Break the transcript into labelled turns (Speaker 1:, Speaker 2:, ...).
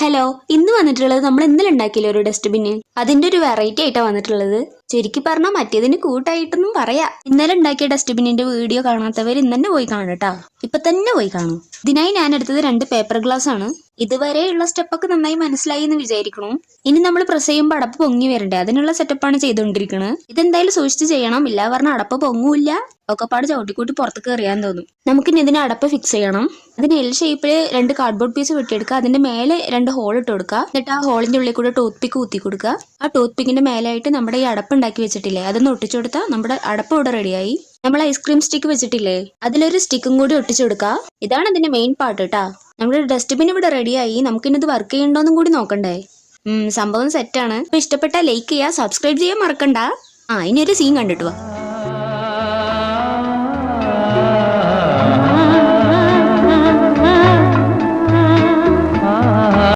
Speaker 1: Hello, ഇന്ന് വന്നിട്ടുള്ളത് നമ്മൾ ഇന്നലെ ഉണ്ടാക്കിയില്ലേ ഒരു ഡസ്റ്റ്ബിന്. അതിന്റെ ഒരു വെറൈറ്റി ആയിട്ടാണ് വന്നിട്ടുള്ളത്. ചുരുക്കി പറഞ്ഞാൽ മറ്റേതിന് കൂട്ടായിട്ടൊന്നും പറയാ. ഇന്നലെ ഉണ്ടാക്കിയ ഡസ്റ്റ്ബിനിന്റെ വീഡിയോ കാണാത്തവർ ഇന്ന് തന്നെ പോയി കാണട്ടാ. ഇപ്പൊ തന്നെ പോയി കാണും. ഇതിനായി ഞാൻ എടുത്തത് 2 പേപ്പർ ഗ്ലാസ് ആണ്. ഇതുവരെയുള്ള സ്റ്റെപ്പൊക്കെ നന്നായി മനസ്സിലായി എന്ന് വിചാരിക്കണു. ഇനി നമ്മൾ പ്രസ് ചെയ്യുമ്പോൾ അടപ്പ് പൊങ്ങി വരണ്ടേ, അതിനുള്ള സെറ്റപ്പാണ് ചെയ്തുകൊണ്ടിരിക്കുന്നത്. ഇതെന്തായാലും സൂക്ഷിച്ച് ചെയ്യണം, ഇല്ല പറഞ്ഞാൽ അടപ്പ് പൊങ്ങൂല്ല. ഒക്കെപ്പാട് ചവിട്ടിക്കൂട്ടി പുറത്തേക്ക് എറിയാൻ തോന്നും. നമുക്കിനി ഇതിന് അടപ്പ് ഫിക്സ് ചെയ്യണം. അതിന് എൽ ഷേപ്പിൽ 2 കാർഡ്ബോർഡ് പീസ് വെട്ടിയെടുക്കുക. അതിന്റെ മേലെ 2 ഹോൾ ഇട്ട് കൊടുക്കുക. എന്നിട്ട് ആ ഹോളിന്റെ ഉള്ളിൽ കൂടെ ടൂത്ത് പിക്ക് കുത്തി കൊടുക്കുക. ആ ടൂത്ത് പിക്കിന്റെ മേലായിട്ട് നമ്മുടെ ഈ അടപ്പ് ഉണ്ടാക്കി വെച്ചിട്ടില്ലേ, അതൊന്ന് ഒട്ടിച്ചു കൊടുത്താൽ നമ്മുടെ അടപ്പ് ഇവിടെ റെഡിയായി. നമ്മൾ ഐസ്ക്രീം സ്റ്റിക്ക് വെച്ചിട്ടില്ലേ, അതിലൊരു സ്റ്റിക്കും കൂടി ഒട്ടിച്ചു കൊടുക്കുക. ഇതാണ് അതിന്റെ മെയിൻ പാർട്ട് കേട്ടാ. നമ്മുടെ ഡസ്റ്റ്ബിൻ ഇവിടെ റെഡിയായി. നമുക്കിന്നത് വർക്ക് ചെയ്യണ്ടോന്നും കൂടി നോക്കണ്ടേ. സംഭവം സെറ്റാണ്. ഇപ്പൊ ഇഷ്ടപ്പെട്ടാൽ ലൈക്ക് ചെയ്യുക, സബ്സ്ക്രൈബ് ചെയ്യാൻ മറക്കണ്ട. ഇനി ഒരു സീൻ കണ്ടിട്ട് വാ.